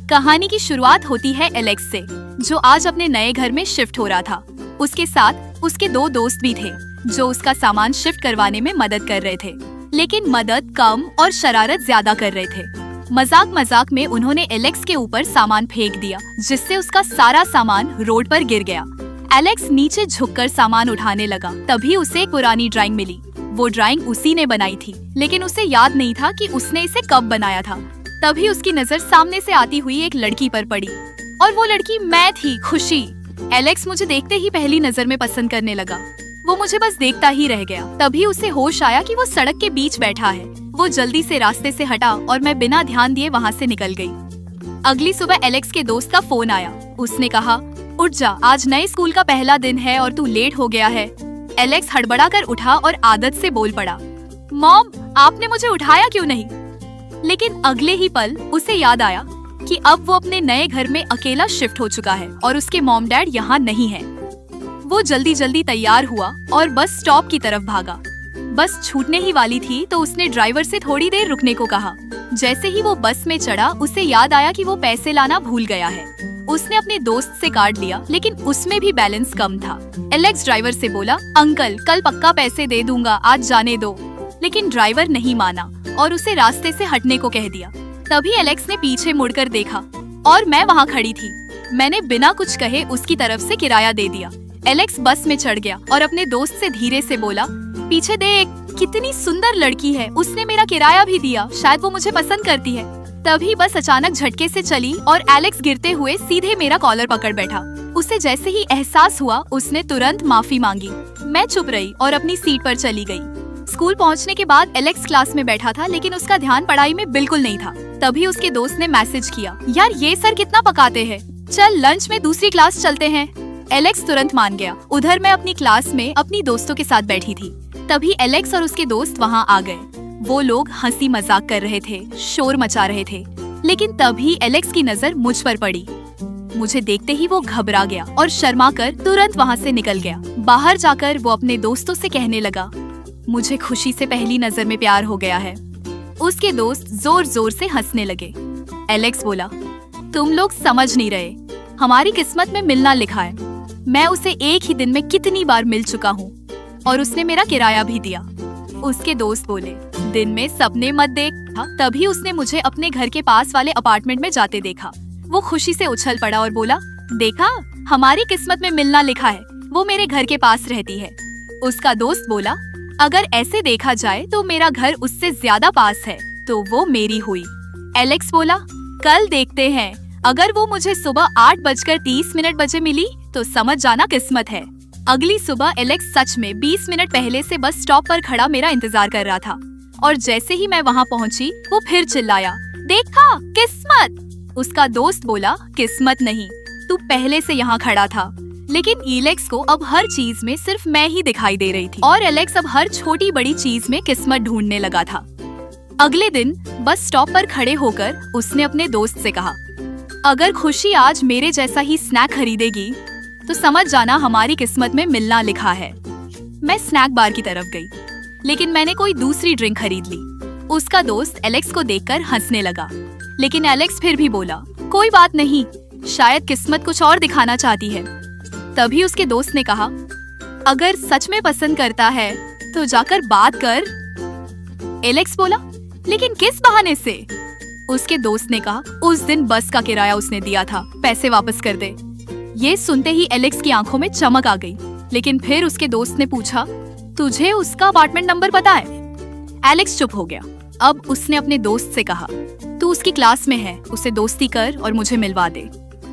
कहानी की शुरुआत होती है एलेक्स से, जो आज अपने नए घर में शिफ्ट हो रहा था। उसके साथ उसके दो दोस्त भी थे जो उसका सामान शिफ्ट करवाने में मदद कर रहे थे, लेकिन मदद कम और शरारत ज्यादा कर रहे थे। मजाक मजाक में उन्होंने एलेक्स के ऊपर सामान फेंक दिया, जिससे उसका सारा सामान रोड पर गिर गया। एलेक्स नीचे झुककर सामान उठाने लगा, तभी उसे एक पुरानी ड्राइंग मिली। वो ड्राइंग उसी ने बनाई थी, लेकिन उसे याद नहीं था कि उसने इसे कब बनाया था। तभी उसकी नजर सामने से आती हुई एक लड़की पर पड़ी, और वो लड़की मैं थी, खुशी। एलेक्स मुझे देखते ही पहली नजर में पसंद करने लगा। वो मुझे बस देखता ही रह गया। तभी उसे होश आया कि वो सड़क के बीच बैठा है। वो जल्दी से रास्ते से हटा और मैं बिना ध्यान दिए वहाँ से निकल गई। अगली सुबह एलेक्स के दोस्त का फोन आया। उसने कहा, उठ जा, आज नए स्कूल का पहला दिन है और तू लेट हो गया है। एलेक्स हड़बड़ा कर उठा और आदत से बोल पड़ा, मॉम, आपने मुझे उठाया क्यों नहीं? लेकिन अगले ही पल उसे याद आया कि अब वो अपने नए घर में अकेला शिफ्ट हो चुका है और उसके मॉम डैड यहाँ नहीं है। वो जल्दी जल्दी तैयार हुआ और बस स्टॉप की तरफ भागा। बस छूटने ही वाली थी तो उसने ड्राइवर से थोड़ी देर रुकने को कहा। जैसे ही वो बस में चढ़ा, उसे याद आया कि वो पैसे लाना भूल गया है। उसने अपने दोस्त से कार्ड लिया, लेकिन उसमें भी बैलेंस कम था। एलेक्स ड्राइवर से बोला, अंकल, कल पक्का पैसे दे दूंगा, आज जाने दो। लेकिन ड्राइवर नहीं माना और उसे रास्ते से हटने को कह दिया। तभी एलेक्स ने पीछे मुड़कर देखा और मैं वहाँ खड़ी थी। मैंने बिना कुछ कहे उसकी तरफ से किराया दे दिया। एलेक्स बस में चढ़ गया और अपने दोस्त से धीरे से बोला, पीछे देख, कितनी सुंदर लड़की है, उसने मेरा किराया भी दिया, शायद वो मुझे पसंद करती है। तभी बस अचानक झटके से चली और एलेक्स गिरते हुए सीधे मेरा कॉलर पकड़ बैठा। उसे जैसे ही एहसास हुआ, उसने तुरंत माफी मांगी। मैं चुप रही और अपनी सीट पर चली गई। स्कूल पहुंचने के बाद एलेक्स क्लास में बैठा था, लेकिन उसका ध्यान पढ़ाई में बिल्कुल नहीं था। तभी उसके दोस्त ने मैसेज किया, यार ये सर कितना पकाते हैं, चल लंच में दूसरी क्लास चलते हैं। एलेक्स तुरंत मान गया। उधर मैं अपनी क्लास में अपनी दोस्तों के साथ बैठी थी। तभी एलेक्स और उसके दोस्त वहाँ आ गए। वो लोग हंसी मजाक कर रहे थे, शोर मचा रहे थे, लेकिन तभी एलेक्स की नजर मुझ पर पड़ी। मुझे देखते ही वो घबरा गया और शर्मा कर तुरंत वहाँ से निकल गया। बाहर जाकर वो अपने दोस्तों से कहने लगा, मुझे खुशी से पहली नजर में प्यार हो गया है। उसके दोस्त जोर जोर से हंसने लगे। एलेक्स बोला, तुम लोग समझ नहीं रहे, हमारी किस्मत में मिलना लिखा है। मैं उसे एक ही दिन में कितनी बार मिल चुका हूँ और उसने मेरा किराया भी दिया। उसके दोस्त बोले, दिन में सपने मत देख। तभी उसने मुझे अपने घर के पास वाले अपार्टमेंट में जाते देखा। वो खुशी से उछल पड़ा और बोला, देखा, हमारी किस्मत में मिलना लिखा है, वो मेरे घर के पास रहती है। उसका दोस्त बोला, अगर ऐसे देखा जाए तो मेरा घर उससे ज्यादा पास है, तो वो मेरी हुई। एलेक्स बोला, कल देखते हैं, अगर वो मुझे सुबह 8:30 बजे मिली तो समझ जाना किस्मत है। अगली सुबह एलेक्स सच में 20 मिनट पहले से बस स्टॉप पर खड़ा मेरा इंतजार कर रहा था, और जैसे ही मैं वहाँ पहुँची, वो फिर चिल्लाया, देखा, किस्मत। उसका दोस्त बोला, किस्मत नहीं, तू पहले से यहाँ खड़ा था। लेकिन एलेक्स को अब हर चीज में सिर्फ मैं ही दिखाई दे रही थी, और एलेक्स अब हर छोटी बड़ी चीज में किस्मत ढूंढने लगा था। अगले दिन बस स्टॉप पर खड़े होकर उसने अपने दोस्त से कहा, अगर खुशी आज मेरे जैसा ही स्नैक खरीदेगी तो समझ जाना हमारी किस्मत में मिलना लिखा है। मैं स्नैक बार की तरफ गई, लेकिन मैंने कोई दूसरी ड्रिंक खरीद ली। उसका दोस्त एलेक्स को देखकर हंसने लगा, लेकिन एलेक्स फिर भी बोला, कोई बात नहीं, शायद किस्मत कुछ और दिखाना चाहती है। तभी उसके दोस्त ने कहा, अगर सच में पसंद करता है तो जाकर बात कर। एलेक्स बोला, लेकिन किस बहाने से? उसके दोस्त ने कहा, उस दिन बस का किराया उसने दिया था, पैसे वापस कर दे। ये सुनते ही एलेक्स की आंखों में चमक आ गई, लेकिन फिर उसके दोस्त ने पूछा, तुझे उसका अपार्टमेंट नंबर पता है? एलेक्स चुप हो गया। अब उसने अपने दोस्त से कहा, तू उसकी क्लास में है, उसे दोस्ती कर और मुझे मिलवा दे।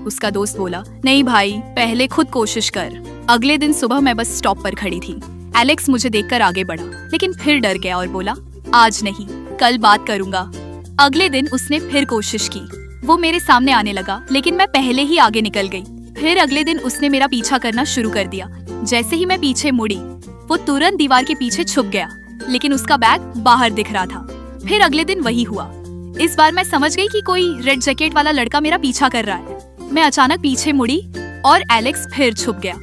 उसका दोस्त बोला, नहीं भाई, पहले खुद कोशिश कर। अगले दिन सुबह मैं बस स्टॉप पर खड़ी थी। एलेक्स मुझे देखकर आगे बढ़ा, लेकिन फिर डर गया और बोला, आज नहीं, कल बात करूंगा। अगले दिन उसने फिर कोशिश की। वो मेरे सामने आने लगा, लेकिन मैं पहले ही आगे निकल गई। फिर अगले दिन उसने मेरा पीछा करना शुरू कर दिया। जैसे ही मैं पीछे मुड़ी, वो तुरंत दीवार के पीछे छुप गया, लेकिन उसका बैग बाहर दिख रहा था। फिर अगले दिन वही हुआ। इस बार मैं समझ गई कि कोई रेड जैकेट वाला लड़का मेरा पीछा कर रहा है। मैं अचानक पीछे मुड़ी और एलेक्स फिर छुप गया,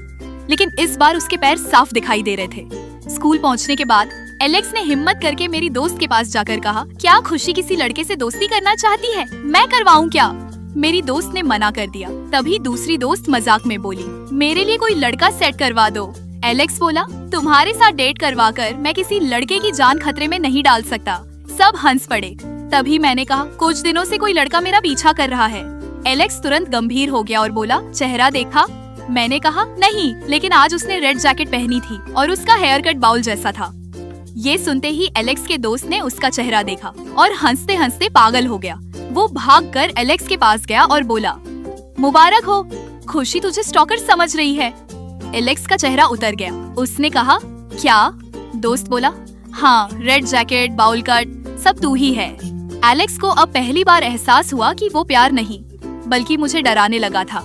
लेकिन इस बार उसके पैर साफ दिखाई दे रहे थे। स्कूल पहुंचने के बाद एलेक्स ने हिम्मत करके मेरी दोस्त के पास जाकर कहा, क्या खुशी किसी लड़के से दोस्ती करना चाहती है? मैं करवाऊं क्या? मेरी दोस्त ने मना कर दिया। तभी दूसरी दोस्त मजाक में बोली, मेरे लिए कोई लड़का सेट करवा दो। एलेक्स बोला, तुम्हारे साथ डेट करवाकर मैं किसी लड़के की जान खतरे में नहीं डाल सकता। सब हंस पड़े। तभी मैंने कहा, कुछ दिनों से कोई लड़का मेरा पीछा कर रहा है। एलेक्स तुरंत गंभीर हो गया और बोला, चेहरा देखा? मैंने कहा, नहीं, लेकिन आज उसने रेड जैकेट पहनी थी और उसका हेयर कट बाउल जैसा था। ये सुनते ही एलेक्स के दोस्त ने उसका चेहरा देखा और हंसते हंसते पागल हो गया। वो भागकर एलेक्स के पास गया और बोला, मुबारक हो, खुशी तुझे स्टॉकर समझ रही है। एलेक्स का चेहरा उतर गया। उसने कहा, क्या? दोस्त बोला, हाँ, रेड जैकेट, बाउल कट, सब तू ही है। एलेक्स को अब पहली बार एहसास हुआ कि वो प्यार नहीं बल्कि मुझे डराने लगा था।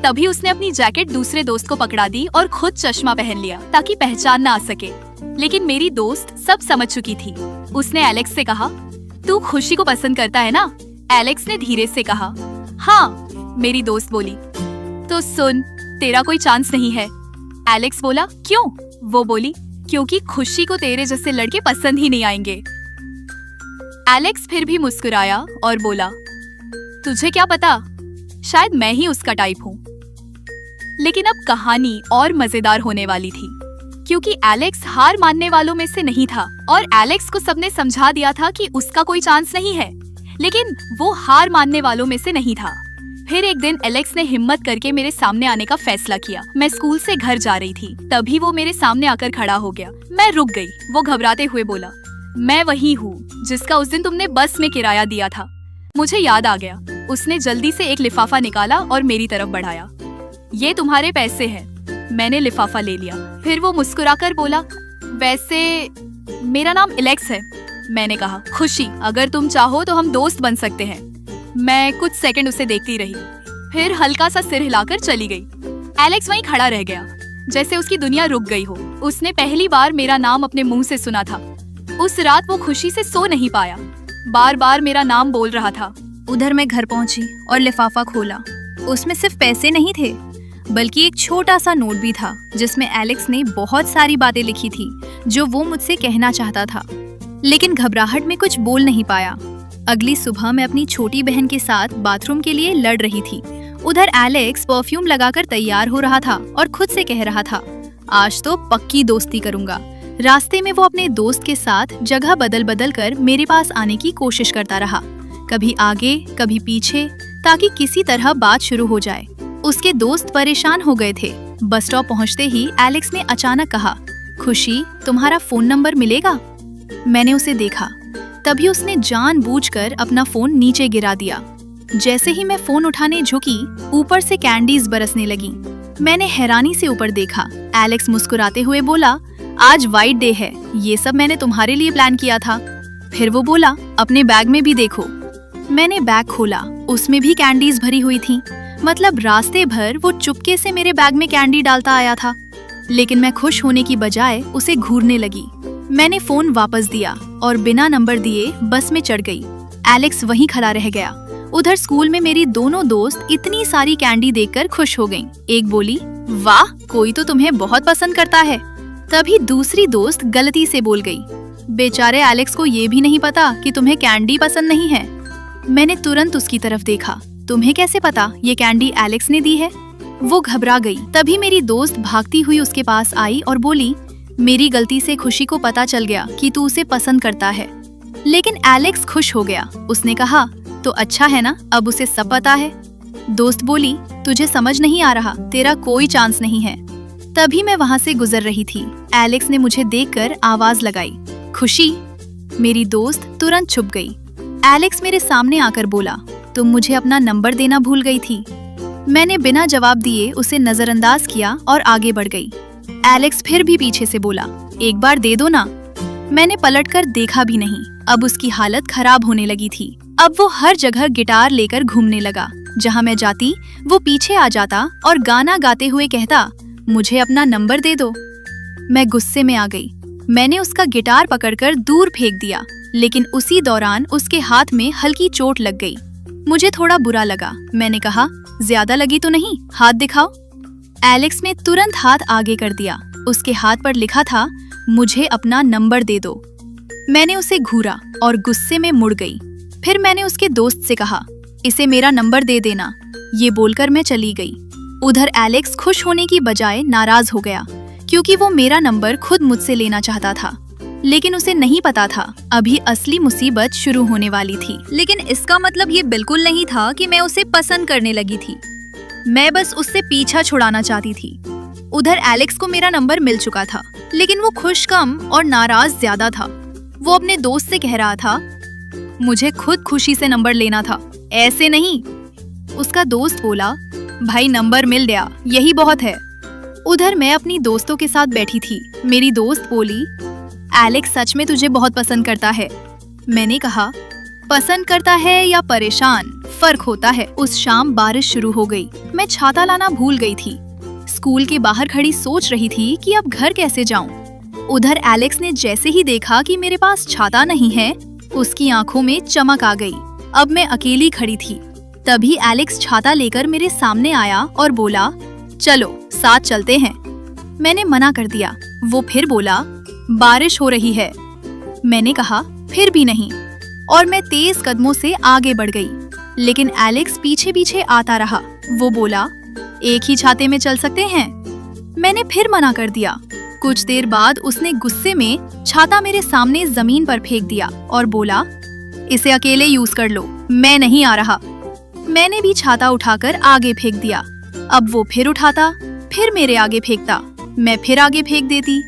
तभी उसने अपनी जैकेट दूसरे दोस्त को पकड़ा दी और खुद चश्मा पहन लिया ताकि पहचान ना आ सके। लेकिन मेरी दोस्त सब समझ चुकी थी। उसने एलेक्स से कहा, तू खुशी को पसंद करता है ना? एलेक्स ने धीरे से कहा, हाँ। मेरी दोस्त बोली, तो सुन, तेरा कोई चांस नहीं है। एलेक्स बोला, क्यों? वो बोली, क्योंकि खुशी को तेरे जैसे लड़के पसंद ही नहीं आएंगे। एलेक्स फिर भी मुस्कुराया और बोला, तुझे क्या पता, शायद मैं ही उसका टाइप हूँ। लेकिन अब कहानी और मजेदार होने वाली थी, क्योंकि एलेक्स हार मानने वालों में से नहीं था और एलेक्स को सबने समझा दिया था कि उसका कोई चांस नहीं है, लेकिन वो हार मानने वालों में से नहीं था। फिर एक दिन एलेक्स ने हिम्मत करके मेरे सामने आने का फैसला किया। मैं स्कूल से घर जा रही थी, तभी वो मेरे सामने आकर खड़ा हो गया। मैं रुक गई। वो घबराते हुए बोला, मैं वही हूँ जिसका उस दिन तुमने बस में किराया दिया था। मुझे याद आ गया। उसने जल्दी से एक लिफाफा निकाला और मेरी तरफ बढ़ाया। ये तुम्हारे पैसे हैं। मैंने लिफाफा ले लिया। फिर वो मुस्कुराकर बोला, वैसे मेरा नाम एलेक्स है। मैंने कहा, खुशी, अगर तुम चाहो तो हम दोस्त बन सकते हैं। मैं कुछ सेकंड उसे देखती रही, फिर हल्का सा सिर हिलाकर चली गई। एलेक्स वहीं खड़ा रह गया, जैसे उसकी दुनिया रुक गई हो। उसने पहली बार मेरा नाम अपने मुंह से सुना था। उस रात वो खुशी से सो नहीं पाया, बार बार मेरा नाम बोल रहा था। उधर मैं घर पहुंची और लिफाफा खोला। उसमें सिर्फ पैसे नहीं थे, बल्कि एक छोटा सा नोट भी था, जिसमें एलेक्स ने बहुत सारी बातें लिखी थी जो वो मुझसे कहना चाहता था, लेकिन घबराहट में कुछ बोल नहीं पाया। अगली सुबह मैं अपनी छोटी बहन के साथ बाथरूम के लिए लड़ रही थी। उधर एलेक्स परफ्यूम लगाकर तैयार हो रहा था और खुद से कह रहा था, आज तो पक्की दोस्ती करूंगा। रास्ते में वो अपने दोस्त के साथ जगह बदल बदल कर मेरे पास आने की कोशिश करता रहा, कभी आगे कभी पीछे, ताकि किसी तरह बात शुरू हो जाए। उसके दोस्त परेशान हो गए थे। बस स्टॉप पहुंचते ही एलेक्स ने अचानक कहा, खुशी, तुम्हारा फोन नंबर मिलेगा? मैंने उसे देखा, तभी उसने जानबूझकर अपना फोन नीचे गिरा दिया। जैसे ही मैं फोन उठाने झुकी, ऊपर से कैंडीज बरसने लगी। मैंने हैरानी से ऊपर देखा। एलेक्स मुस्कुराते हुए बोला, आज वाइट डे है, ये सब मैंने तुम्हारे लिए प्लान किया था। फिर वो बोला, अपने बैग में भी देखो। मैंने बैग खोला, उसमें भी कैंडीज भरी हुई थी। मतलब रास्ते भर वो चुपके से मेरे बैग में कैंडी डालता आया था। लेकिन मैं खुश होने की बजाय उसे घूरने लगी। मैंने फोन वापस दिया और बिना नंबर दिए बस में चढ़ गई। एलेक्स वहीं खड़ा रह गया। उधर स्कूल में मेरी दोनों दोस्त इतनी सारी कैंडी देखकर खुश हो गईं। एक बोली, वाह, कोई तो तुम्हें बहुत पसंद करता है। तभी दूसरी दोस्त गलती से बोल गई, बेचारे एलेक्स को ये भी नहीं पता कि तुम्हें कैंडी पसंद नहीं है। मैंने तुरंत उसकी तरफ देखा। तुम्हें कैसे पता ये कैंडी एलेक्स ने दी है? वो घबरा गई। तभी मेरी दोस्त भागती हुई उसके पास आई और बोली, मेरी गलती से खुशी को पता चल गया कि तू उसे पसंद करता है। लेकिन एलेक्स खुश हो गया। उसने कहा, तो अच्छा है ना, अब उसे सब पता है। दोस्त बोली, तुझे समझ नहीं आ रहा, तेरा कोई चांस नहीं है। तभी मैं वहाँ से गुजर रही थी। एलेक्स ने मुझे देखकर आवाज लगाई, खुशी। मेरी दोस्त तुरंत छुप गई। एलेक्स मेरे सामने आकर बोला, तुम मुझे अपना नंबर देना भूल गई थी। मैंने बिना जवाब दिए उसे नजरअंदाज किया और आगे बढ़ गई। एलेक्स फिर भी पीछे से बोला, एक बार दे दो ना। मैंने पलटकर देखा भी नहीं। अब उसकी हालत खराब होने लगी थी। अब वो हर जगह गिटार लेकर घूमने लगा। जहाँ मैं जाती वो पीछे आ जाता और गाना गाते हुए कहता, मुझे अपना नंबर दे दो। मैं गुस्से में आ गई। मैंने उसका गिटार पकड़कर दूर फेंक दिया, लेकिन उसी दौरान उसके हाथ में हल्की चोट लग गई। मुझे थोड़ा बुरा लगा। मैंने कहा, ज्यादा लगी तो नहीं, हाथ दिखाओ। एलेक्स ने तुरंत हाथ आगे कर दिया। उसके हाथ पर लिखा था, मुझे अपना नंबर दे दो। मैंने उसे घूरा और गुस्से में मुड़ गई। फिर मैंने उसके दोस्त से कहा, इसे मेरा नंबर दे देना। ये बोलकर मैं चली गई। उधर एलेक्स खुश होने की बजाय नाराज हो गया, क्योंकि वो मेरा नंबर खुद मुझसे लेना चाहता था। लेकिन उसे नहीं पता था अभी असली मुसीबत शुरू होने वाली थी। लेकिन इसका मतलब ये बिल्कुल नहीं था कि मैं उसे पसंद करने लगी थी। मैं बस उससे पीछा छुड़ाना चाहती थी। उधर एलेक्स को मेरा नंबर मिल चुका था, लेकिन वो खुश कम और नाराज ज्यादा था। वो अपने दोस्त से कह रहा था, मुझे खुद खुशी से नंबर लेना था, ऐसे नहीं। उसका दोस्त बोला, भाई नंबर मिल गया, यही बहुत है। उधर मैं अपनी दोस्तों के साथ बैठी थी। मेरी दोस्त बोली, एलेक्स सच में तुझे बहुत पसंद करता है। मैंने कहा, पसंद करता है या परेशान, फर्क होता है। उस शाम बारिश शुरू हो गई। मैं छाता लाना भूल गई थी। स्कूल के बाहर खड़ी सोच रही थी कि अब घर कैसे जाऊं। उधर एलेक्स ने जैसे ही देखा कि मेरे पास छाता नहीं है, उसकी आंखों में चमक आ गई। अब मैं अकेली खड़ी थी। तभी एलेक्स छाता लेकर मेरे सामने आया और बोला, चलो साथ चलते हैं। मैंने मना कर दिया। वो फिर बोला, बारिश हो रही है। मैंने कहा, फिर भी नहीं, और मैं तेज कदमों से आगे बढ़ गई। लेकिन एलेक्स पीछे पीछे आता रहा। वो बोला, एक ही छाते में चल सकते हैं। मैंने फिर मना कर दिया। कुछ देर बाद उसने गुस्से में छाता मेरे सामने जमीन पर फेंक दिया और बोला, इसे अकेले यूज कर लो, मैं नहीं आ रहा। मैंने भी छाता उठाकर आगे फेंक दिया। अब वो फिर उठाता, फिर मेरे आगे फेंकता, मैं फिर आगे फेंक देती।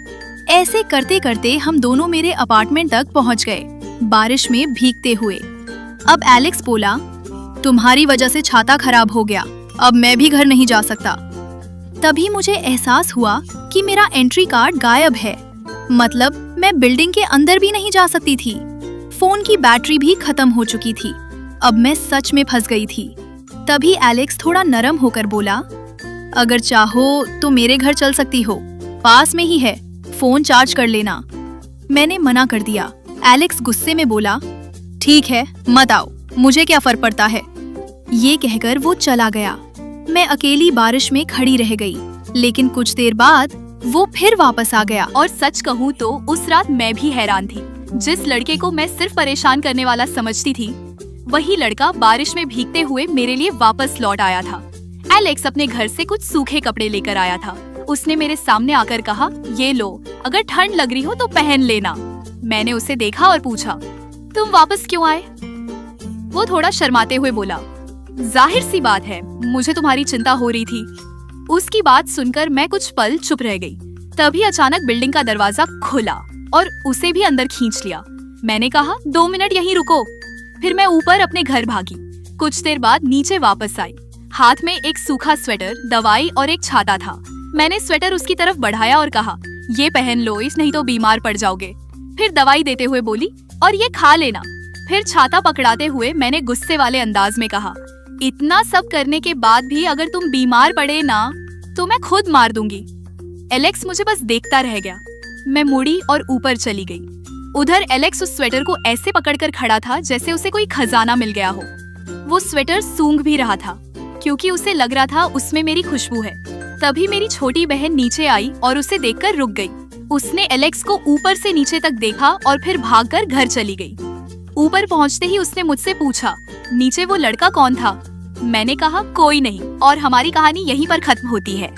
ऐसे करते करते हम दोनों मेरे अपार्टमेंट तक पहुंच गए, बारिश में भीगते हुए। अब एलेक्स बोला, तुम्हारी वजह से छाता खराब हो गया, अब मैं भी घर नहीं जा सकता। तभी मुझे एहसास हुआ कि मेरा एंट्री कार्ड गायब है। मतलब मैं बिल्डिंग के अंदर भी नहीं जा सकती थी। फोन की बैटरी भी खत्म हो चुकी थी। अब मैं सच में फंस गई थी। तभी एलेक्स थोड़ा नरम होकर बोला, अगर चाहो तो मेरे घर चल सकती हो, पास में ही है, फोन चार्ज कर लेना। मैंने मना कर दिया। एलेक्स गुस्से में बोला, ठीक है मत आओ, मुझे क्या फर्क पड़ता है। ये कहकर वो चला गया। मैं अकेली बारिश में खड़ी रह गई। लेकिन कुछ देर बाद वो फिर वापस आ गया। और सच कहूँ तो उस रात मैं भी हैरान थी। जिस लड़के को मैं सिर्फ परेशान करने वाला समझती थी, वही लड़का बारिश में भीगते हुए मेरे लिए वापस लौट आया था। एलेक्स अपने घर से कुछ सूखे कपड़े लेकर आया था। उसने मेरे सामने आकर कहा, ये लो, अगर ठंड लग रही हो तो पहन लेना। मैंने उसे देखा और पूछा, तुम वापस क्यों आए? वो थोड़ा शर्माते हुए बोला, जाहिर सी बात है, मुझे तुम्हारी चिंता हो रही थी। उसकी बात सुनकर मैं कुछ पल चुप रह गई। तभी अचानक बिल्डिंग का दरवाजा खुला और उसे भी अंदर खींच लिया। मैंने कहा, 2 मिनट यहीं रुको। फिर मैं ऊपर अपने घर भागी। कुछ देर बाद नीचे वापस आई। हाथ में एक सूखा स्वेटर, दवाई और एक छाता था। मैंने स्वेटर उसकी तरफ बढ़ाया और कहा, ये पहन लो, इस नहीं तो बीमार पड़ जाओगे। फिर दवाई देते हुए बोली, और ये खा लेना। फिर छाता पकड़ाते हुए मैंने गुस्से वाले अंदाज में कहा, इतना सब करने के बाद भी अगर तुम बीमार पड़े ना तो मैं खुद मार दूंगी। एलेक्स मुझे बस देखता रह गया। मैं मुड़ी और ऊपर चली गई। उधर एलेक्स उस स्वेटर को ऐसे पकड़कर खड़ा था जैसे उसे कोई खजाना मिल गया हो। वो स्वेटर सूंघ भी रहा था क्योंकि उसे लग रहा था उसमें मेरी खुशबू है। तभी मेरी छोटी बहन नीचे आई और उसे देखकर रुक गई। उसने एलेक्स को ऊपर से नीचे तक देखा और फिर भागकर घर चली गई। ऊपर पहुंचते ही उसने मुझसे पूछा, नीचे वो लड़का कौन था? मैंने कहा, कोई नहीं, और हमारी कहानी यहीं पर खत्म होती है।